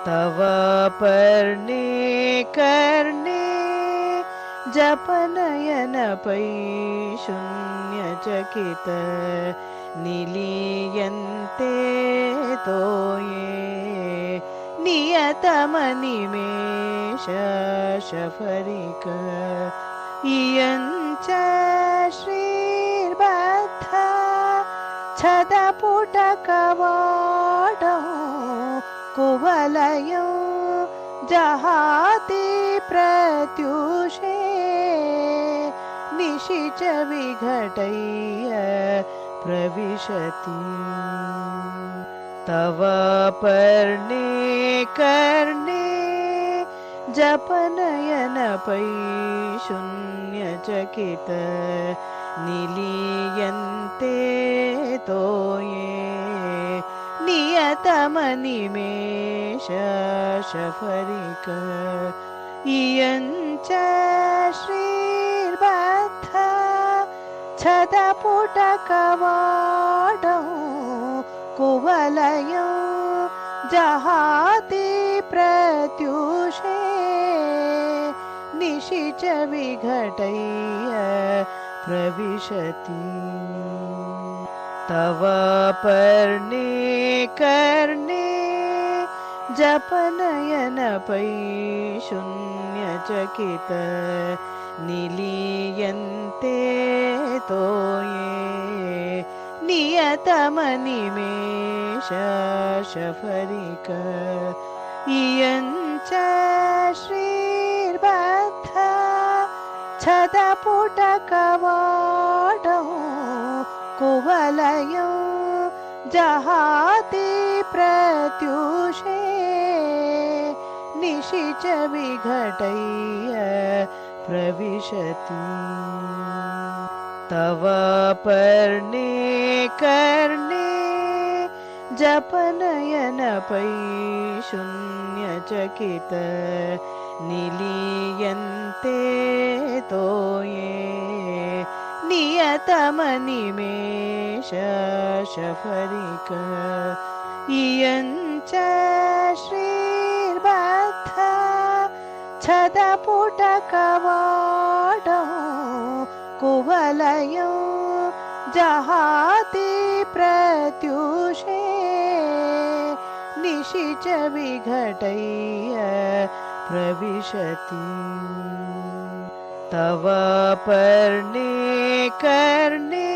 तव पर्णे कर्णे जपनयन पैशून्यचकित निलीयन्ते तोये नियतमनिमेष शफरिक इयञ्च श्रीर्बद्धा छदपुटकवाडौ कुवलयौ जहाति प्रत्युषे निशिच विघटय्य प्रविशति तव पर्णे कर्णे जपनयन पैशून्यचकित निलीयन्ते तोये नियतमनिमेष शफरिक इयञ्च श्रीर्बद्धा छदपुटकवाडौ कुवलयौ जहाति प्रत्युषे निशिच विघटय्य प्रविशति तव पर्णे कर्णे जपनयन पैशून्यचकित निलीयन्ते तोये नियतमनिमेष शफरिक इयञ्च श्रीर्बद्धा छदपुटकवाडौ कुवलयौ जहाति प्रत्युषे निशिच विघटय्य प्रविशति तव पर्णे कर्णे जपनयन पैशून्यचकित निलीयन्ते तोये नियतमनिमेष शफरिक इयञ्च श्रीर्बद्धा छदपुटकवाडौ कुवलयौ जहाति प्रत्युषे निशिच विघटय्य प्रविशति तव पर्णे कर्णे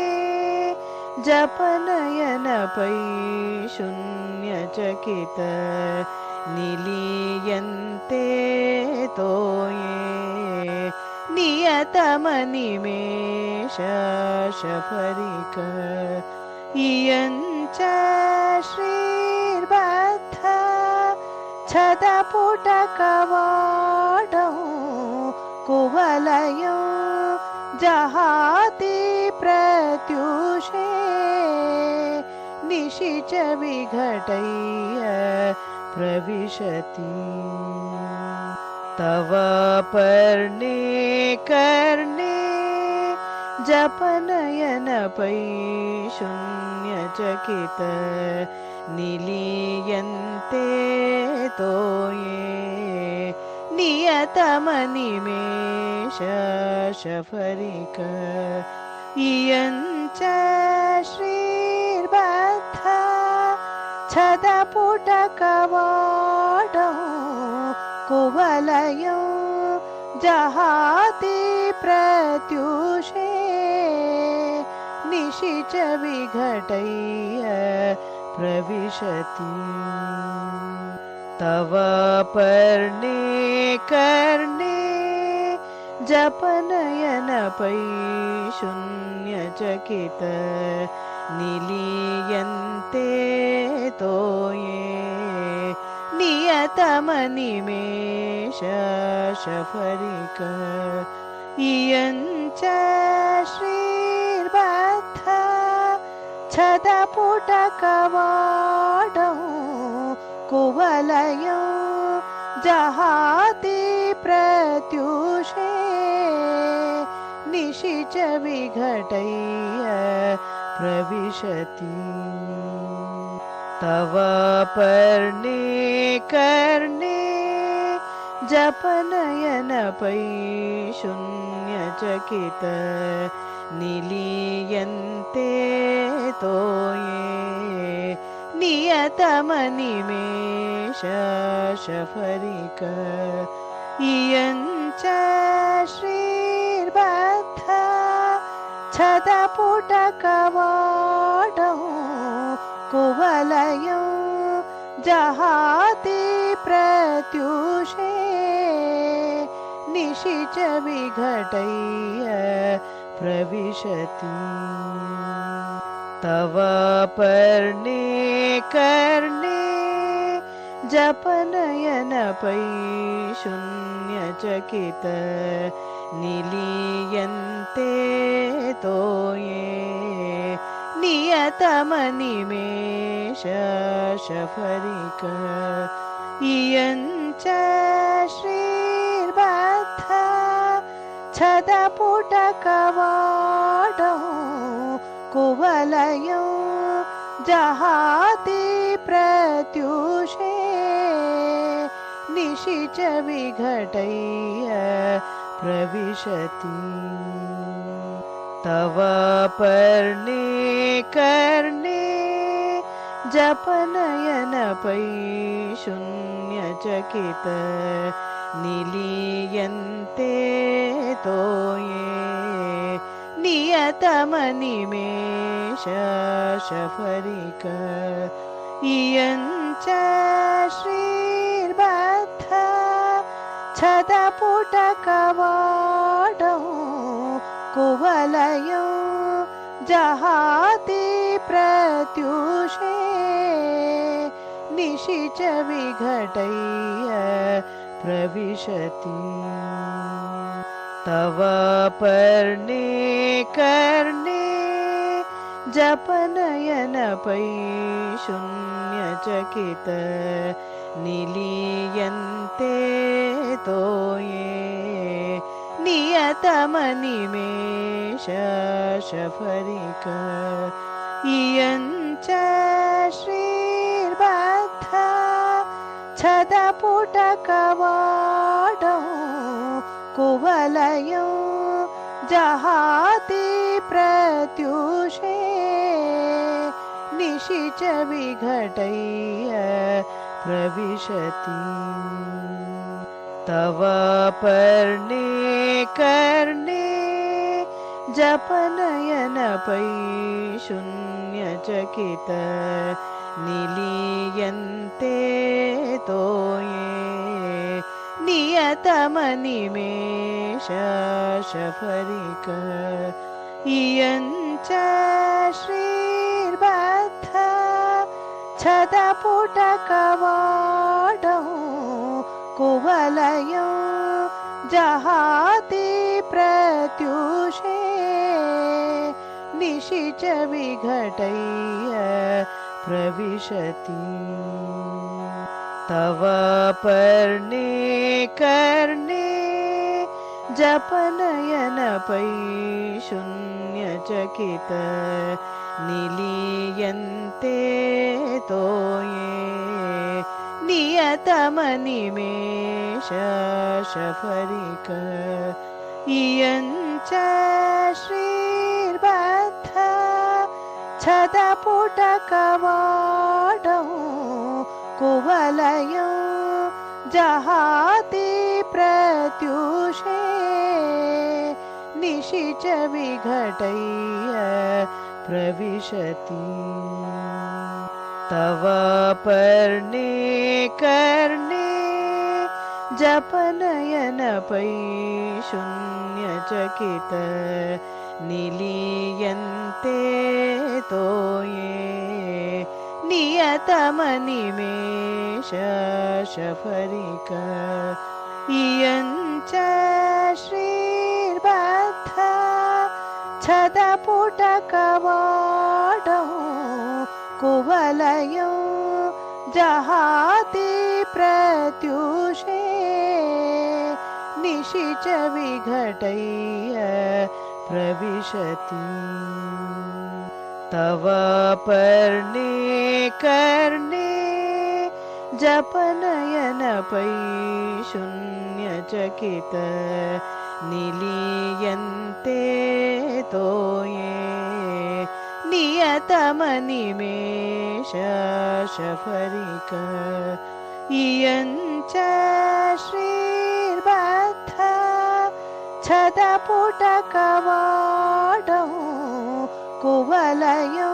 जपनयन पैशून्यचकित निलीयन्ते तोये नियतमनिमेष शफरिक इयञ्च श्रीर्बद्धा छदपुटकवाडौ कुवलयौ जहाति प्रत्युषे निशिच विघटय्य प्रविशति तव पर्णे कर्णे जपनयन पैशून्यचकित निलीयन्ते तोये नियतमनिमेष शफरिक इयञ्च श्रीर्बद्धा छदपुटकवाडौ कुवलयौ जहाति प्रत्युषे निशिच विघटय्य प्रविशति तव पर्णे कर्णे जपनयन पैशून्यचकित निलीयन्ते तोये नियतमनिमेष शफरिक इयञ्च श्रीर्बद्धा छदपुटकवाडौ कुवलयौ जहाति प्रत्युषे निशिच विघटय्य प्रविशति तव पर्णे कर्णे जपनयन पै शून्यचकित निलीयन्ते तोये नियतमनिमेष शफरिक इयञ्च श्रीर्बद्ध छदपुटकवाडौ कुवलयौ जहाति प्रत्युषे निशिच विघटय्य प्रविशति तव पर्णे कर्णे जपनयन पै शून्यचकित निलीयन्ते तोये नियतमनिमेष शफरिक इयञ्च श्रीर्बद्ध छदपुटकवाडौ कुवलयौ जहाति प्रत्युषे निशिच विघटय्य प्रविशति तव पर्णे कर्णे जपनयन पै शून्यचकित निलीयन्ते तोये नियतमनिमेष शफरिक इयञ्च श्रीर्बद्ध छदपुटकवाडौ कुवलयौ जहाति प्रत्युषे निशिच विघटय्य प्रविशति तव पर्णे कर्णे जपनयन पै शून्यचकित निलीयन्ते तोये नियतमनिमेष शफरिक इयञ्च श्रीर्बद्ध छदपुटकवाडौ कुवलयौ जहाति प्रत्युषे निशिच विघटय्य प्रविशति तव पर्णे कर्णे जपनयन पै शून्यचकित निलीयन्ते तोये नियतमनिमेष शफरिक इयञ्च श्रीर्बद्ध छदपुटकवाडौ कुवलयौ जहाति प्रत्युषे निशिच विघटय्य प्रविशति तव पर्णे कर्णे जपनयन पै शून्यचकित निलीयन्ते तोये नियतमनिमेष शफरिक इयञ्च श्रीर्बद्ध छदपुटकवाडौ कुवलयौ जहाति प्रत्युषे निशिच विघटय्य प्रविशति तव पर्णे कर्णे जपनयन पै शून्यचकित निलीयन्ते तोये नियतमनिमेष शफरिक इयञ्च श्रीर्बद्ध छदपुटकवाडौ कुवलयौ जहाति प्रत्युषे निशिच विघटय्य प्रविशति तव पर्णे कर्णे जपनयन पै शून्यचकित निलीयन्ते तोये नियतमनिमेष शफरिक इयञ्च श्रीर्बद्धा छदपुटकवाडौ कुवलयौ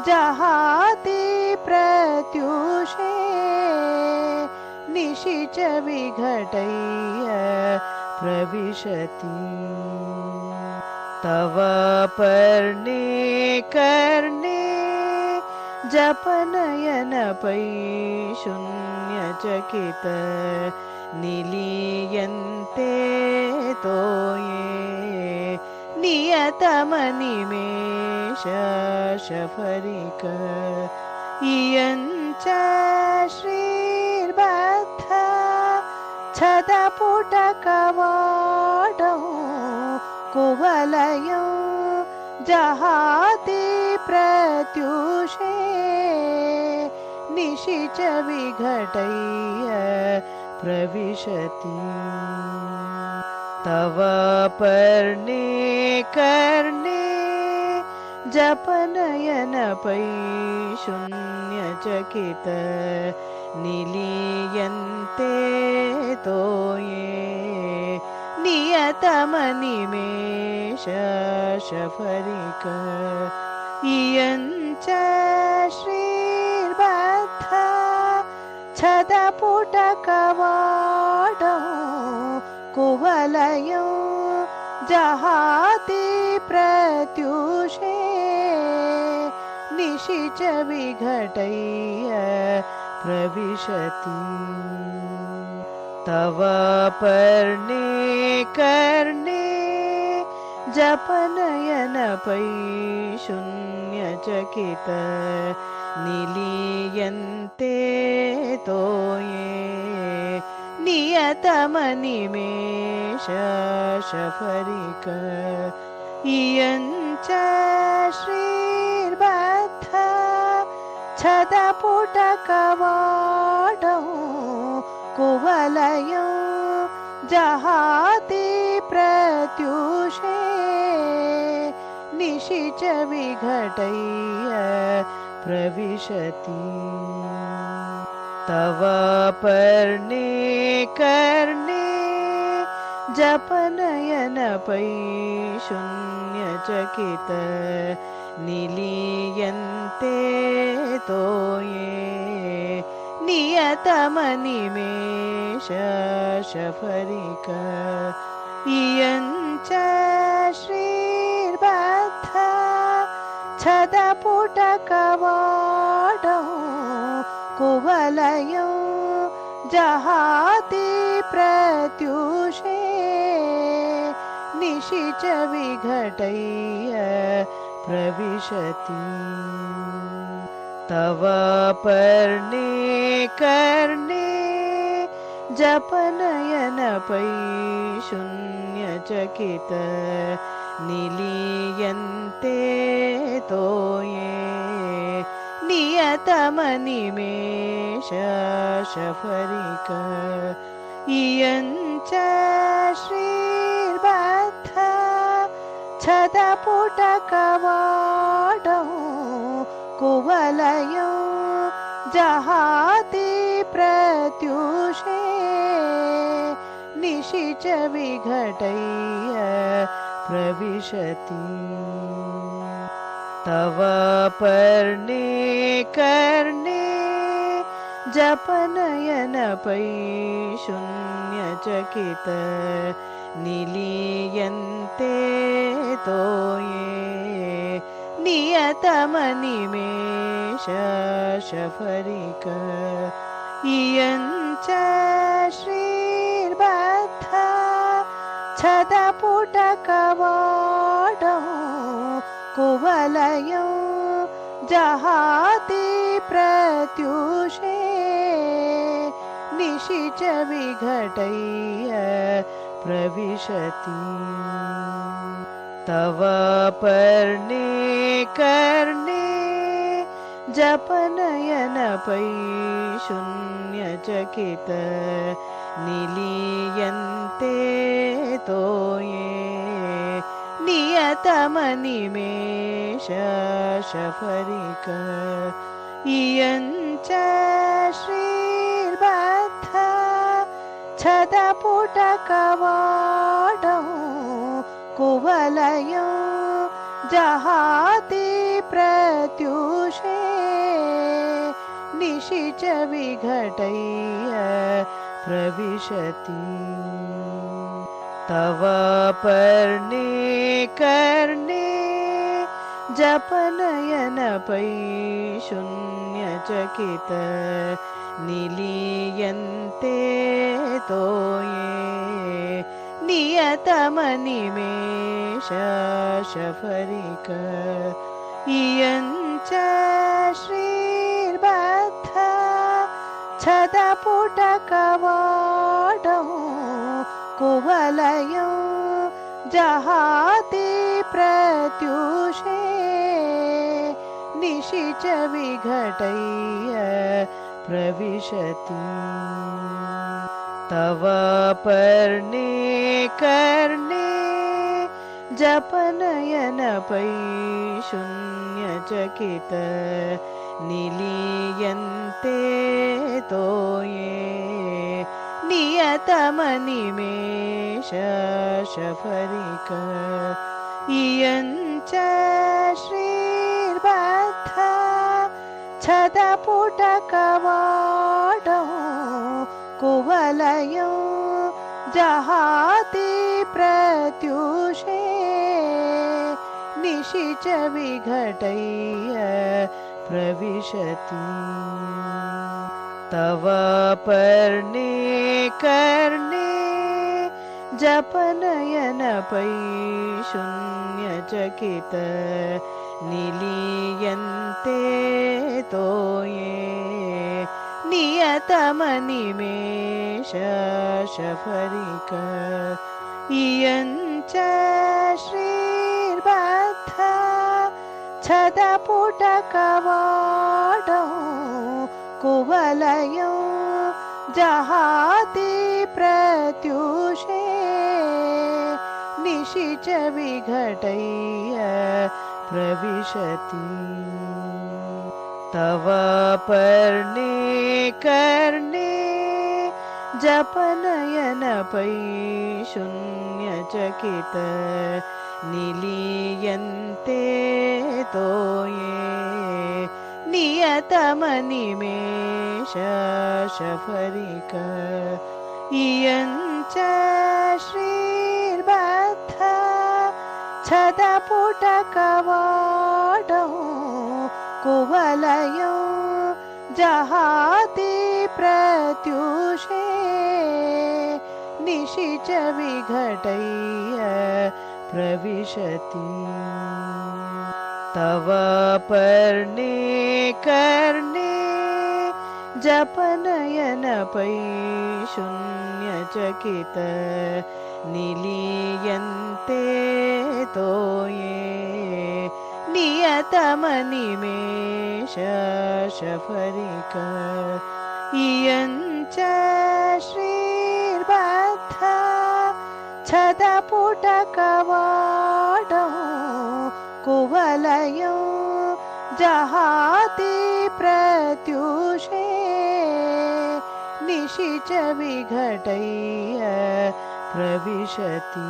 जहाति प्रत्युषे निशिच विघटय्य प्रविशति तव पर्णे कर्णे जपनयन पै शून्यचकित निलीयन्ते तोये नियतमनिमेष शफरिक इयञ्च श्रीर्बद्धा छदपुटकवाडौ कुवलयौ जहाति प्रत्युषे निशिच विघटय्य प्रविशति तव पर्णे कर्णे जपनयन पै शून्यचकित निलीयन्ते तोये नियतमनिमेष शफरिक इयञ्च श्रीर्बद्धा छदपुटकवाडौ कुवलयौ जहाति प्रत्युषे निशिच विघटय्य प्रविशति तव पर्णे कर्णे जपनयन पै शून्यचकित निलीयन्ते तोये नियतमनिमेष शफरिक इयञ्च श्रीर्बद्धा छदपुटकवाडौ कुवलयौ जहाति प्रत्युषे निशिच विघटय्य प्रविशति तव पर्णे कर्णे जपनयन पै शून्यचकित निलीयन्ते तोये नियतमनिमेष शफरिक इयञ्च श्रीर्बद्धा छदपुटकवाडौ कुवलयौ जहाति प्रत्युषे निशिच विघटय्य प्रविशति तव पर्णे कर्णे जपनयन पै शून्यचकित निलीयन्ते तोये नियतमनिमेष शफरिक इयञ्च श्रीर्बद्धा छदपुटकवाडौ कुवलयौ जहाति प्रत्युषे निशिच विघटय्य प्रविशति तव पर्णे कर्णे जपनयन पै शून्यचकित निलीयन्ते तोये नियतमनिमेष शफरिक इयञ्च श्रीर्बद्धा छदपुटकवाडौ कुवलयौ जहाति प्रत्युषे निशिच विघटय्य प्रविशति तव पर्णे कर्णे जपनयन पैशून्यचकित निलीयन्ते तोये नियतमनिमेष शफरिक इयञ्च श्रीर्बद्ध छदपुटकवाडं कुवलयं जहाति प्रत्युषे निशिच विघटय्य प्रविशति तव पर्णे कर्णे जपनयन पैशून्यचकित निलीयन्ते तोये नियतमनिमेष शफरिक इयञ्च श्रीर्बद्ध छदपुटकवाडं कुवलयं जहाति प्रत्युषे निशिच विघटय्य प्रविशति तव पर्णे कर्णे जपनयन पैशून्यचकित निलीयन्ते तोये नियतमनिमेष शफरिक इयञ्च श्रीर्बद्ध छदपुटकवाडं कुवलयं जहाति प्रत्युषे निशिच विघटय्य प्रविशति तव पर्णे कर्णे जपनयन पैशून्यचकित निलीयन्ते तोये नियतमनिमेष शफरिक इयञ्च श्रीर्बद्ध छदपुटकवाडं कुवलयं जहाति प्रत्युषे निशिच विघटय्य प्रविशति तव पर्णे कर्णे जपनयन पैशून्यचकित निलीयन्ते तोये नियतमनिमेष शफरिक इयञ्च श्रीर्बद्ध छदपुटकवाडं कुवलयं जहाति प्रत्युषे निशिच विघटय्य प्रविशति तव पर्णे कर्णे जपनयन पैशून्यचकित निलीयन्ते तोये नियतमनिमेष शफरिक इयञ्च श्रीर्बद्ध छदपुटकवाडं कुवलयं जहाति प्रत्युषे निशिच विघटय्य प्रविशति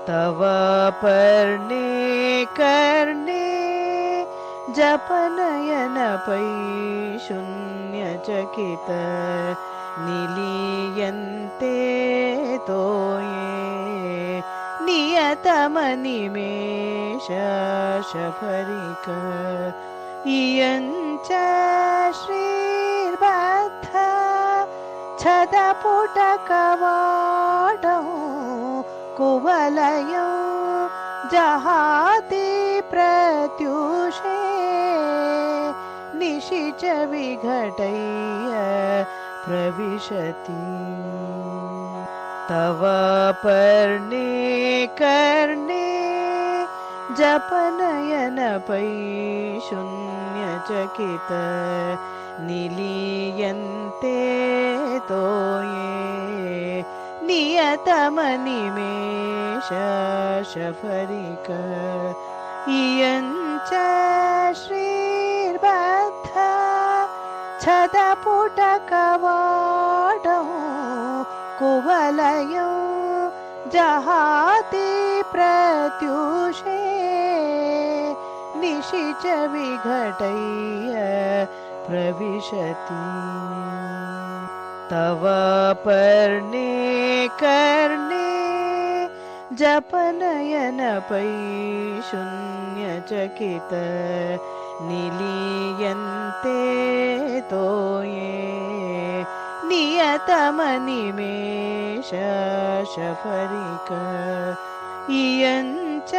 तव पर्णे कर्णे जपनयन पैशून्यचकित निलीयन्ते तोये नियतमनिमेष शफरिक इयञ्च श्रीर्बद्ध छदपुटकवाडं कुवलयं जहाति प्रत्युषे निशिच विघटय्य प्रविशति तव पर्णे कर्णे जपनयन शून्यचकित निलीयन्ते तोये नियतमनिमेष शफरिक इयञ्च श्रीर्बद्ध छदपुटकवाडौ कुवलयौ जहाति प्रत्युषे निशिच विघटय्य प्रविशति तव पर्णे कर्णे जपनयन शून्यचकित निलीयन्ते तोये नियतमनिमेष शफरिक इयञ्च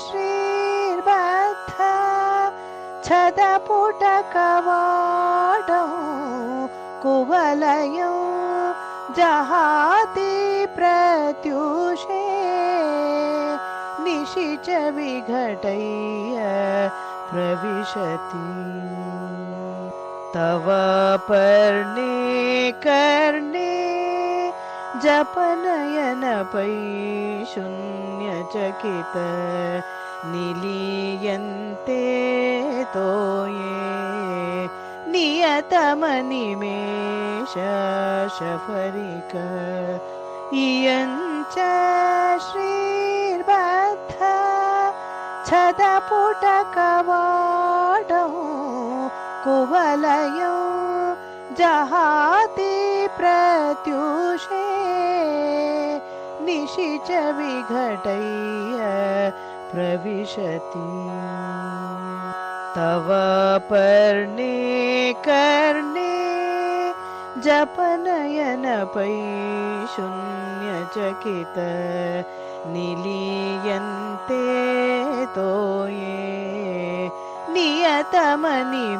श्रीर्बद्ध छदपुटकवाडौ कुवलयौ जहाति प्रत्युषे निशिच विघटय्य प्रविशति तव पर्णे कर्णे जपनयन शून्यचकित निलीयन्ते तोये नियतमनिमेष शफरिक इयञ्च श्रीर्बद्ध छदपुटकवाडौ कुवलयौ जहाति प्रत्युषे निशिच विघटय्य प्रविशति तव पर्णे कर्णे जपनयन शून्यचकित निलीयन्ते तोये नियतमनिमेष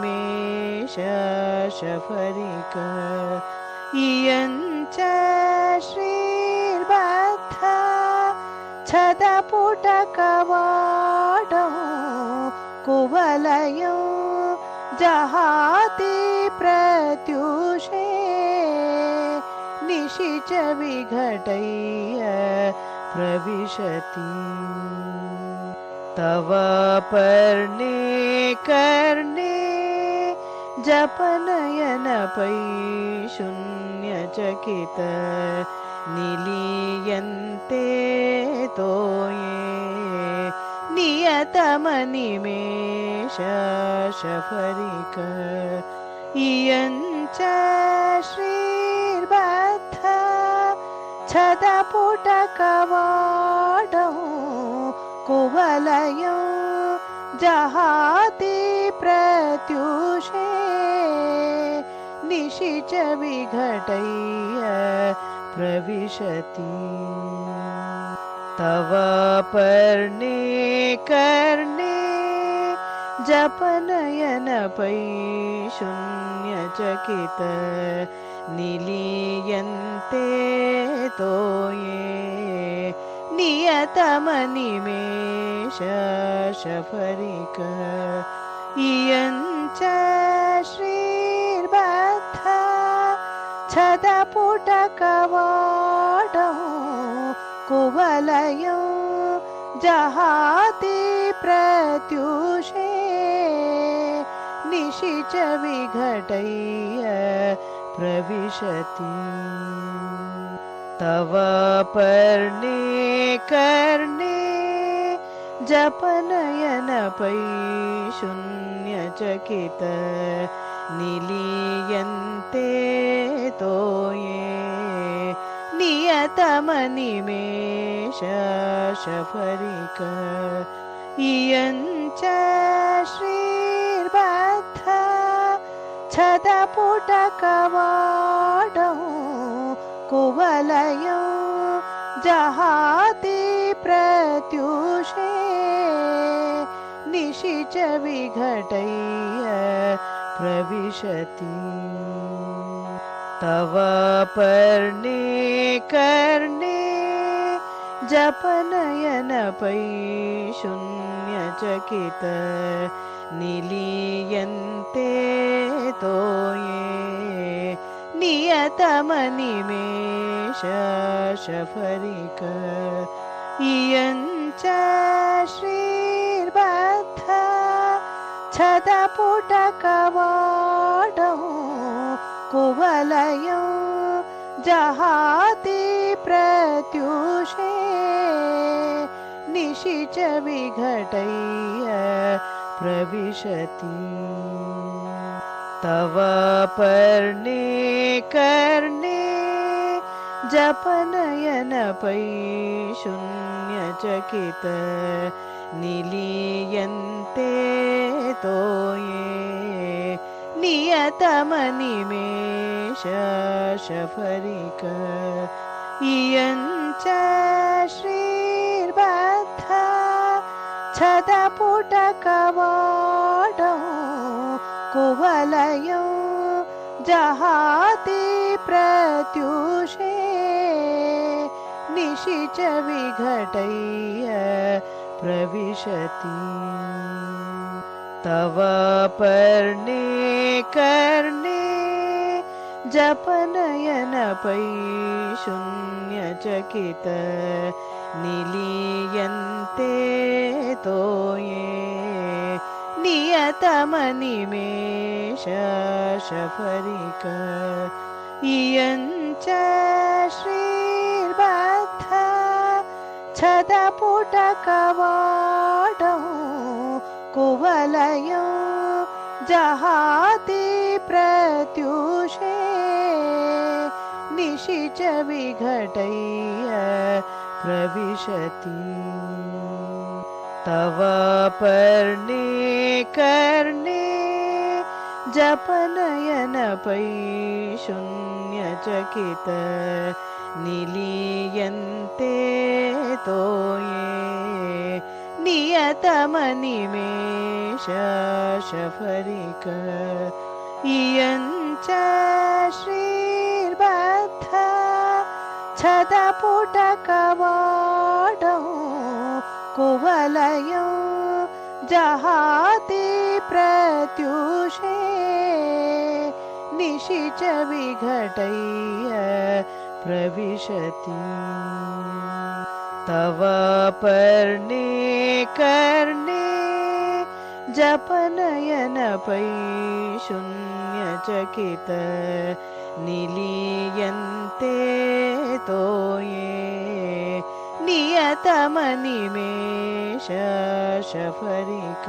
शफरिक इयञ्च श्रीर्बद्ध छदपुटकवाडौ कुवलयौ जहाति प्रत्युषे निशिच विघटय्य प्रविशति तव पर्णे कर्णे जपनयन शून्यचकित निलीयन्ते तोये नियतमनिमेष शफरिक इयञ्च श्रीर्बद्ध छदपुटकवाडौ कुवलयौ जहाति प्रत्युषे निशिच विघटय्य प्रविशति तव पर्णे कर्णे जपनयन शून्यचकित निलीयन्ते तोये नियतमनिमेष शफरिक इयञ्च श्रीर्बद्ध छदपुटकवाडौ कुवलयौ जहाति प्रत्युषे निशिच विघटय्य प्रविशति तव पर्णे कर्णे जपनयन शून्यचकित निलीयन्ते तोये नियतमनिमेष शफरिक इयञ्च श्रीर्बद्ध छदपुटकवाडौ कुवलयौ जहाति प्रत्युषे निशिच विघटय्य प्रविशति तव पर्णे कर्णे जपनयन शून्यचकित निलीयन्ते तोये नियतमनिमेष शफरिक इयञ्च श्रीर्बद्ध छदपुटकवाडौ कुवलयौ जहाति प्रत्युषे निशिच विघटय्य प्रविशति तव पर्णे कर्णे जपनयन शून्यचकित निलीयन्ते तोये नियतमनिमेष शफरिक इयञ्च श्रीर्बद्ध छदपुटकवाडौ कुवलयौ जहाति प्रत्युषे निशिच विघटय्य प्रविशति तव पर्णे कर्णे जपनयन शून्यचकित निलीयन्ते तोये नियतमनिमेष शफरिक इयञ्च श्रीर्बद्ध छदपुटकवाडौ कुवलयौ जहाति प्रत्युषे निशिच विघटय्य प्रविशति तव पर्णे कर्णे जपनयन शून्यचकित निलीयन्ते तोये नियतमनिमेष शफरिक इयञ्च श्रीर्बद्ध छदपुटकवाडौ कुवलयौ जहाति प्रत्युषे निशिच विघटय्य प्रविशति तव पर्णे कर्णे जपनयन शून्यचकित निलीयन्ते तोये नियतमनिमेष शफरिक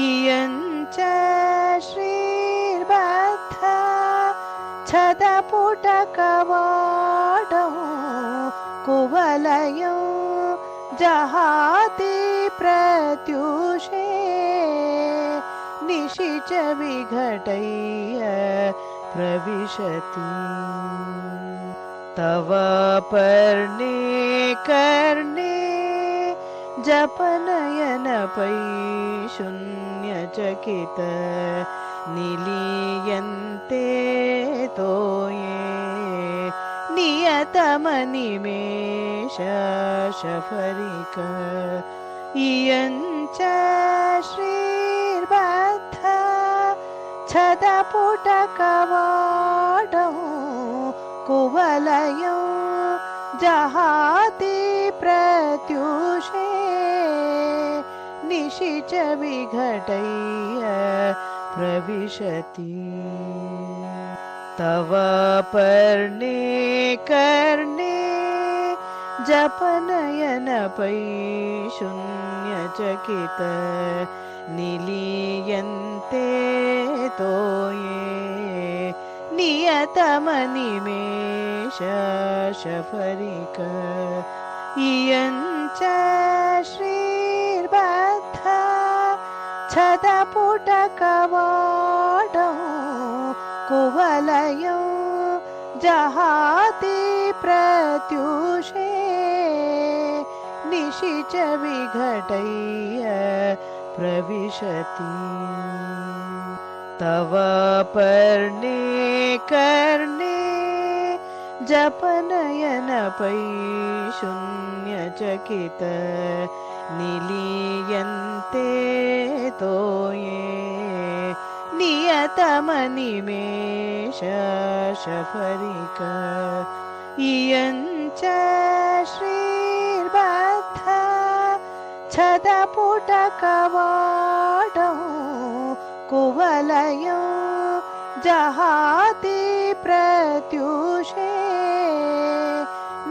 इयञ्च श्रीर्बद्ध छदपुटकवाडौ कुवलयौ जहाति प्रत्युषे निशिच विघटय्य प्रविशति तव पर्णे कर्णे जपनयन शून्यचकित निलीयन्ते तोये नियतमनिमेष शफरिक इयञ्च श्रीर्बद्ध छदपुटकवाडौ कुवलयौ जहाति प्रत्युषे निशिच विघटय्य प्रविशति तव पर्णे कर्णे जपनयन शून्यचकित निलीयन्ते तोये नियतमनिमेष शफरिक इयञ्च श्रीर्बद्ध छदपुटकवाडौ कुवलयौ जहाति प्रत्युषे निशिच विघटय्य प्रविशति तव पर्णे कर्णे जपनयन पै शून्यचकित निलीयन्ते तोये नियतमनिमेष शफरिक इयञ्च श्रीर्बद्धा छदपुटकवाडौ कुवलयौ जहाति प्रत्युषे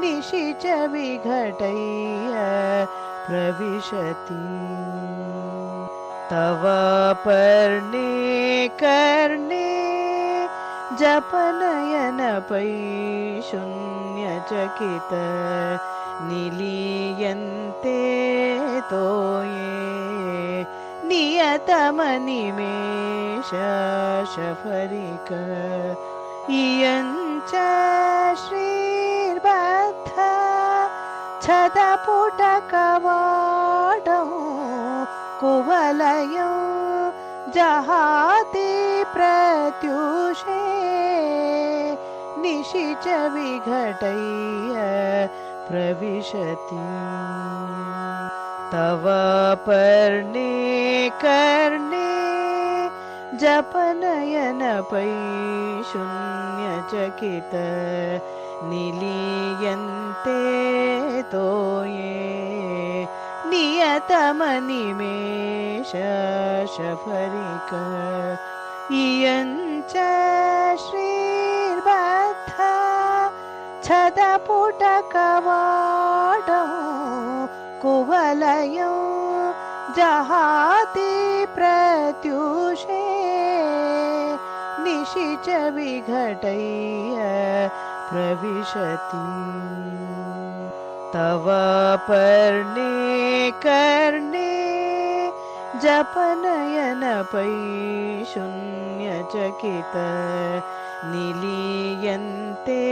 निशिच विघटय्य प्रविशति तव पर्णे कर्णे जपनयन पै शून्यचकित निलीयन्ते तोये नियतमनिमेष शफरिक इयञ्च श्रीर्बद्धा छदपुटकवाडौ कुवलयौ जहाति प्रत्युषे निशिच विघटय्य प्रविशति तव पर्णे कर्णे जपनयन पै शून्यचकित निलीयन्ते तोये नियतमनिमेष शफरिक इयञ्च श्रीर्बद्धा छदपुटकवाडौ कुवलयौ जहाति प्रत्युषे निशिच विघटय्य प्रविशति तव पर्णे कर्णे जपनयन पै शून्यचकित निलीयन्ते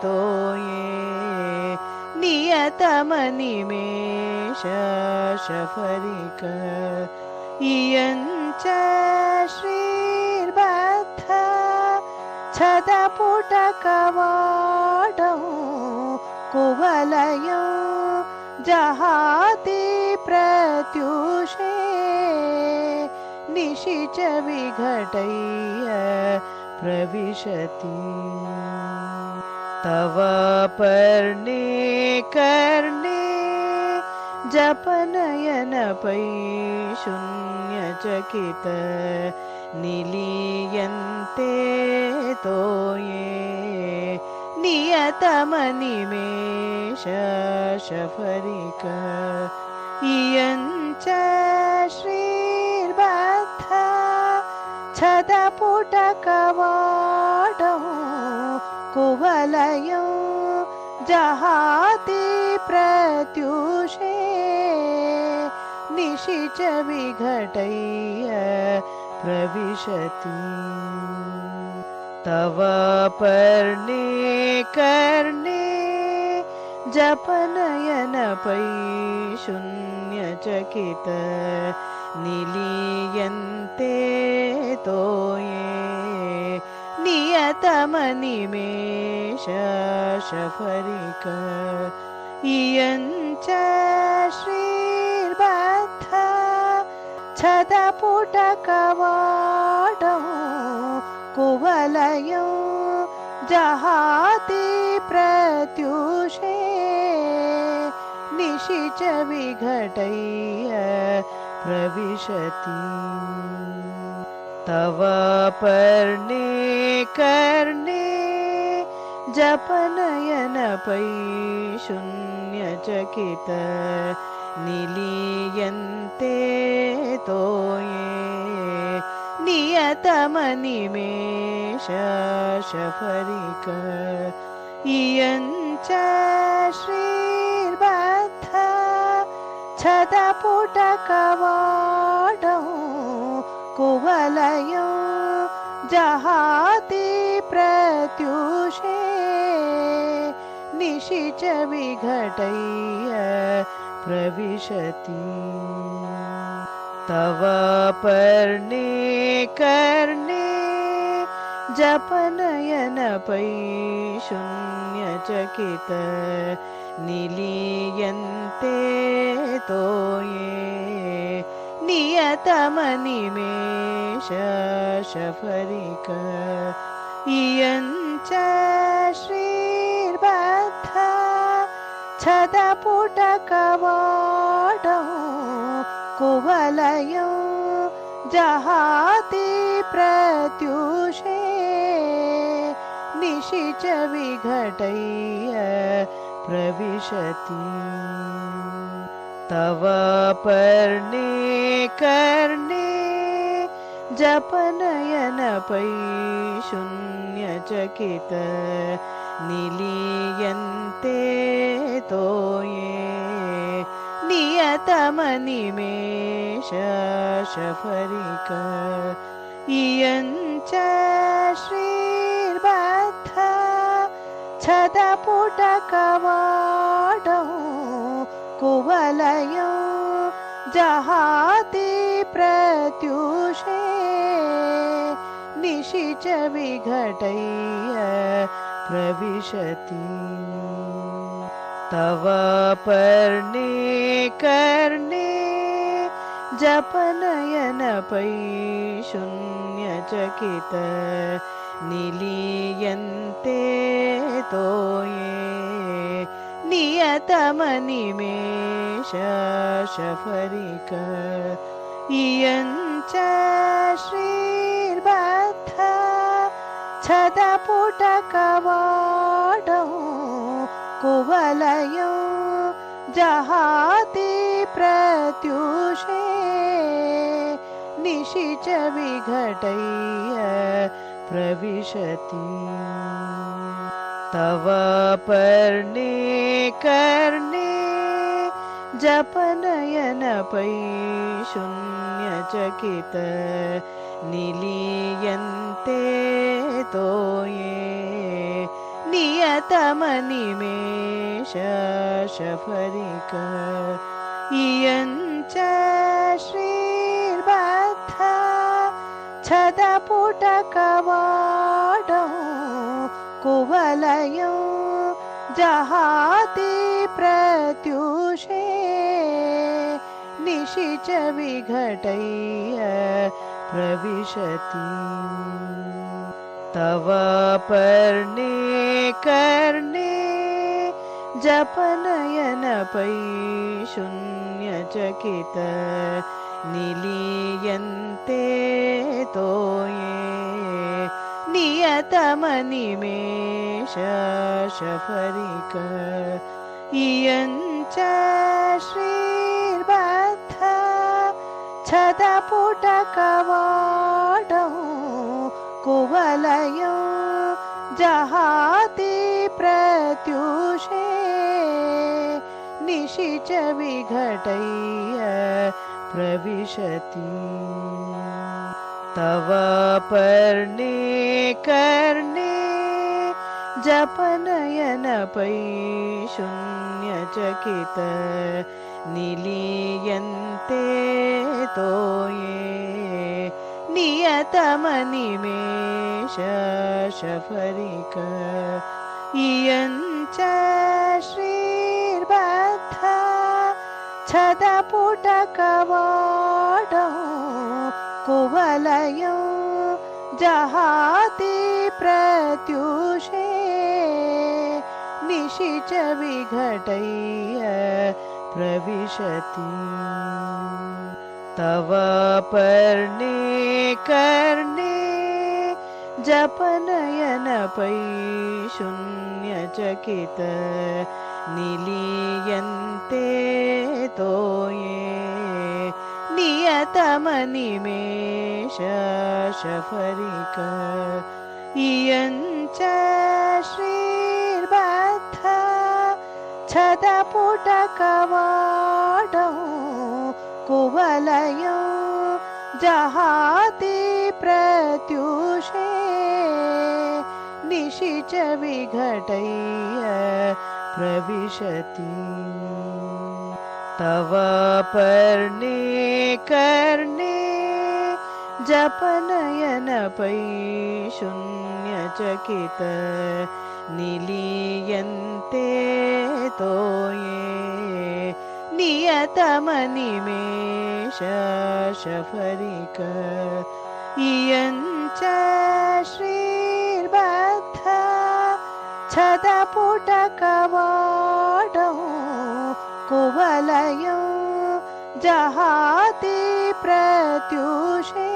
तोये नियतमनिमेष शफरिक इयञ्च श्रीर्बद्धा छदपुटकवाडौ कुवलयौ जहाति प्रत्युषे निशिच विघटय्य प्रविशति तव पर्णे कर्णे जपनयन पै शून्यचकित निलीयन्ते तोये नियतमनिमेष शफरिक इयञ्च श्रीर्बद्धा छदपुटकवाडौ कुवलयौ जहाति प्रत्युषे निशिच विघटय्य प्रविशति तव पर्णे कर्णे जपनयन पै शून्यचकित निलीयन्ते तोये नियतमनिमेष शफरिक इयञ्च श्रीर्बद्धा छदपुटकवाडौ कुवलयौ जहाति प्रत्युषे निशिच विघटय्य प्रविशति तव पर्णे कर्णे जपनयन पै शून्यचकित निलीयन्ते तोये नियतमनिमेष शफरिक इयञ्च श्रीर्बद्धा छदपुटकवाडौ कुवलयौ जहाति प्रत्युषे निशिच विघटय्य प्रविशति तव पर्णे कर्णे जपनयन पै शून्यचकित निलीयन्ते तोये नियतमनिमेष शफरिक इयञ्च श्रीर्बद्धा छदपुटकवाडौ कुवलयौ जहाति प्रत्युषे निशिच विघटय्य प्रविशति तव पर्णे कर्णे जपनयन पै शून्यचकित निलीयन्ते तोये नियतमनिमेष शफरिक इयञ्च श्रीर्बद्धा छदपुटकवाडौ कुवलयौ जहाति प्रत्युषे निशिच विघटय्य प्रविशति तव पर्णे कर्णे जपनयन पै शून्यचकित निलीयन्ते तोये नियतमनिमेष शफरिक इयञ्च श्रीर्बद्धा छदपुटकवाडौ कुवलयौ जहाति प्रत्युषे निशिच विघटय्य प्रविशति तव पर्णे कर्णे जपनयन पै शून्यचकित निलीयन्ते तोये नियतमनिमेष शफरिक इयञ्च श्रीर्बद्धा छदपुटकवाडौ कुवलयौ जहाति प्रत्युषे निशिच विघटय्य प्रविशति तव पर्णे कर्णे जपनयन पै शून्यचकित निलीयन्ते तोये नियतमनिमेष शफरिक इयञ्च श्रीर्बद्धा छदपुटकवाडौ कुवलयौ जहाति प्रत्युषे निशिच विघटय्य प्रविशति तव पर्णे कर्णे जपनयन पै शून्यचकित निलीयन्ते तोये नियतमनिमेष शफरिक इयञ्च श्रीर्बद्धा छदपुटकवाडौ कुवलयौ जहाति प्रत्युषे निशिच विघटय्य प्रविशति तव पर्णे कर्णे जपनयन पै शून्यचकित निलीयन्ते तोये नियतमनिमेष शफरिक इयञ्च श्रीर्बद्धा छदपुटकवाडौ कुवलयौ जहाति प्रत्युषे निशिच विघटय्य प्रविशति तव पर्णे कर्णे जपनयन पै शून्यचकित निलीयन्ते तोये नियतमनिमेष शफरिक इयञ्च श्रीर्बद्ध छदपुटकवाडौ कुवलयौ जहाति प्रत्युषे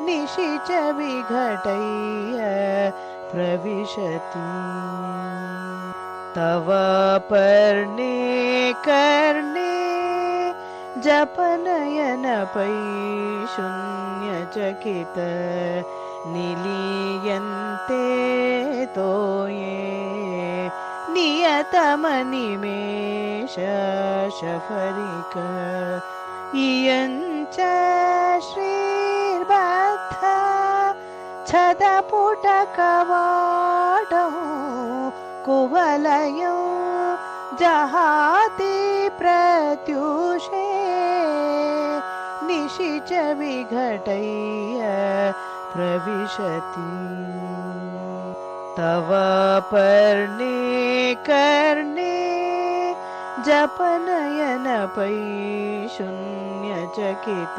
निशिच विघटय्य प्रविशति तव पर्णे कर्णे जपनयन पै शून्यचकित निलीयन्ते तोये नियतमनिमेष शफरिक इयञ्च श्रीर्बद्ध छदपुटकवाडौ कुवलयौ जहाति प्रत्युषे निशिच विघटय्य प्रविशति तव पर्णे कर्णे जपनयन पै शून्यचकित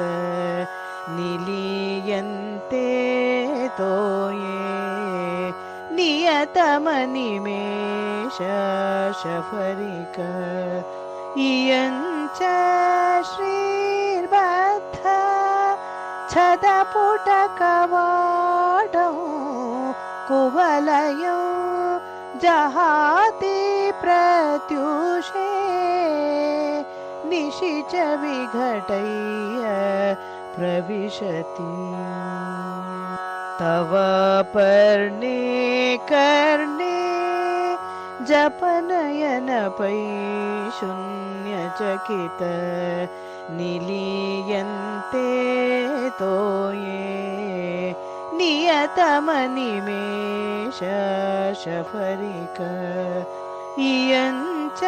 निलीयन्ते तोये नियतमनिमेष शफरिक इयञ्च श्रीर्बद्ध छदपुटकवाडौ कुवलयौ जहाति प्रत्युषे निशिच विघटय्य प्रविशति तव पर्णे कर्णे जपनयन पै शून्यचकित निलीयन्ते तोये नियतमनिमेष शफरिक इयञ्च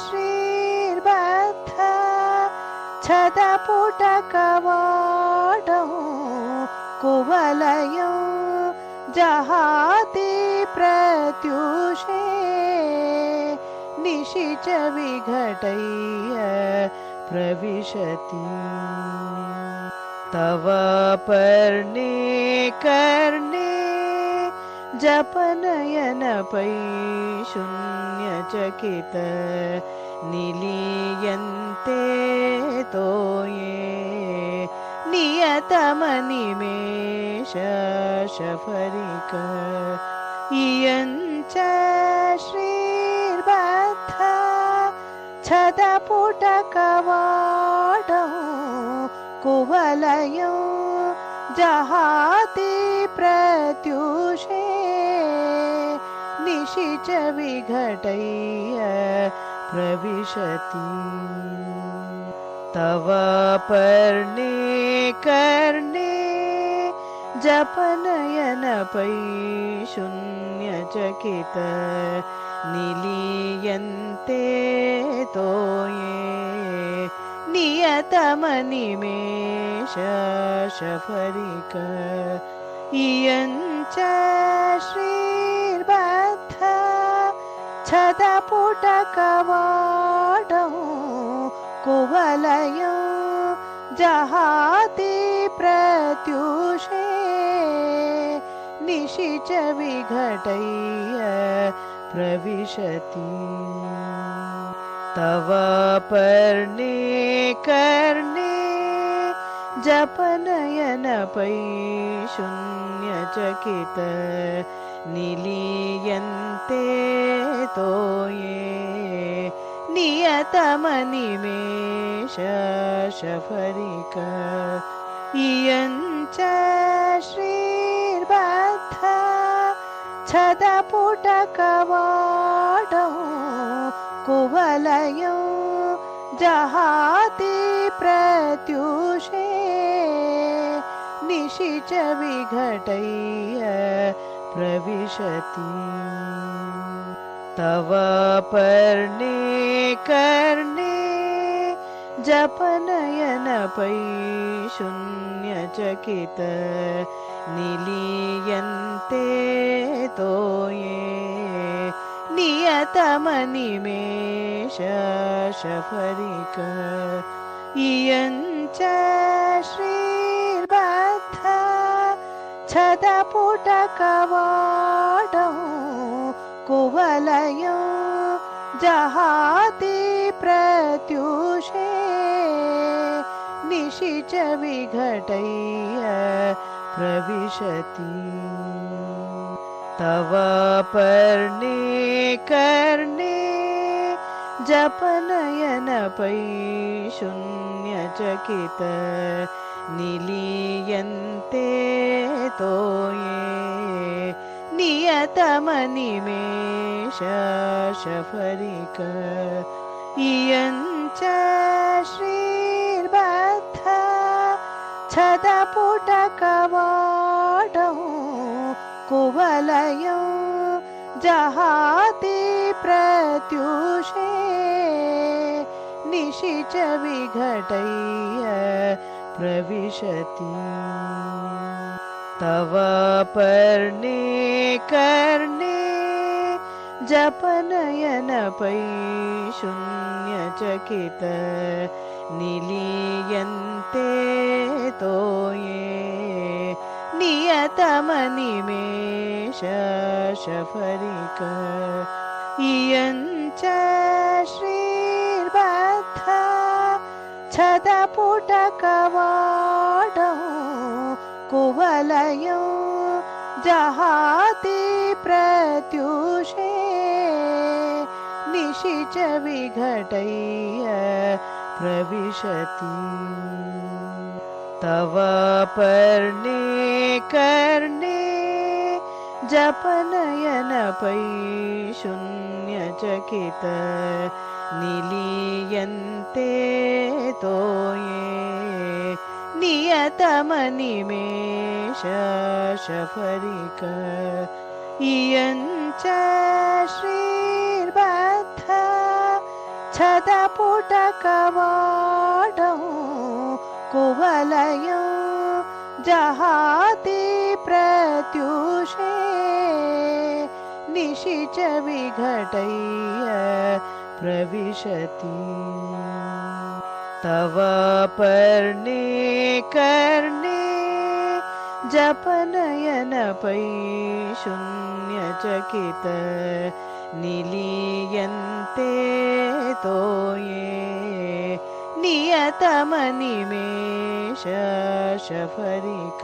श्रीर्बद्ध छदपुटकवाडौ कुवलयौ जहाति प्रत्युषे निशिच विघटय्य प्रविशति तव पर्णे कर्णे जपनयन पै शून्यचकित निलीयन्ते तोये नियतमनिमेष शफरिक इयञ्च श्रीर्बद्ध छदपुटकवाडौ कुवलयौ जहाति प्रत्युषे निशिच विघटय्य प्रविशति तव पर्णे कर्णे जपनयन पै शून्यचकित निलीयन्ते तोये नियतमनिमेष शफरिक इयञ्च श्रीर्बद्ध छदपुटकवाडौ कुवलयौ जहाति प्रत्युषे निशिच विघटय्य प्रविशति तव पर्णे कर्णे जपनयन पै शून्यचकित निलीयन्ते तोये नियतमनिमेष शफरिक इयञ्च श्रीर्बद्ध छदपुटकवाडौ कुवलयौ जहाति प्रत्युषे निशिच विघटय्य प्रविशति तव पर्णे कर्णे जपनयन पै शून्यचकित निलीयन्ते तोये नियतमनिमेष शफरिक इयञ्च श्रीर्बद्धा छदपुटकवाडौ कुवलयौ जहाति प्रत्युषे निशिच विघटय्य प्रविशति तव पर्णे कर्णे जपनयन पै शून्यचकित निलीयन्ते तोये नियतमनिमेष शफरिक इयञ्च श्रीर्बद्धा छदपुटकवाडौ कुवलयौ जहाति प्रत्युषे निशिच विघटय्य प्रविशति तव पर्णे कर्णे जपनयन पै शून्यचकित निलीयन्ते तोये नियतमनिमेष शफरिक इयञ्च श्रीर्बद्धा छदपुटकवाडौ कुवलयौ जहाति प्रत्युषे निशिच विघटय्य प्रविशति तव पर्णे कर्णे जपनयन पै शून्यचकित निलीयन्ते तोये नियतमनिमेष शफरिक इयञ्च श्रीर्बद्धा छदपुटकवाडौ कुवलयौ जहाति प्रत्युषे निशिच विघटय्य प्रविशति तव पर्णे कर्णे जपनयन पै शून्यचकित निलीयन्ते तोये नियतमनिमेष शफरिक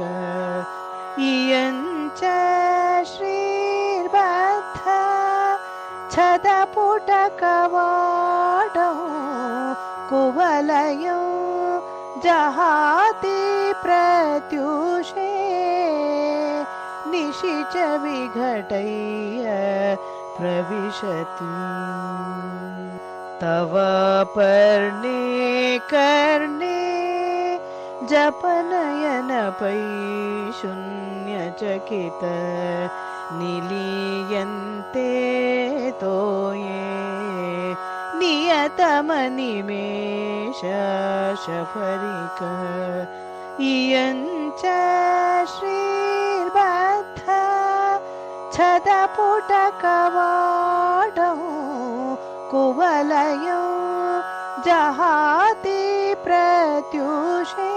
इयञ्च श्रीर्बद्धा छदपुटकवाडौ कुवलयौ जहाति प्रत्युषे निशिच विघटय्य प्रविशति तव पर्णे कर्णे जपनयन पै शून्यचकित निलीयन्ते तोये नियतमनिमेष शफरिक इयञ्च श्रीर्बद्धा छदपुटकवाडौ कुवलयौ जहाति प्रत्युषे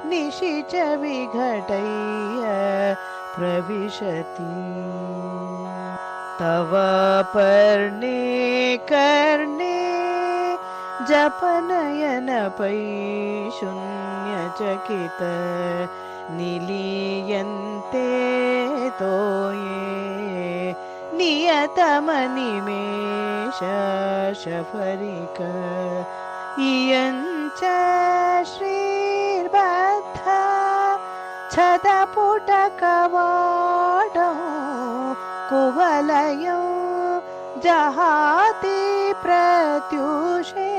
निशिच विघटय्य प्रविशति तव पर्णे कर्णे जपनयन पै शून्यचकित निलीयन्ते तोये नियतमनिमेष शफरिक इयञ्च श्रीर्बद्धा छदपुटकवाडौ कुवलयौ जहाति प्रत्युषे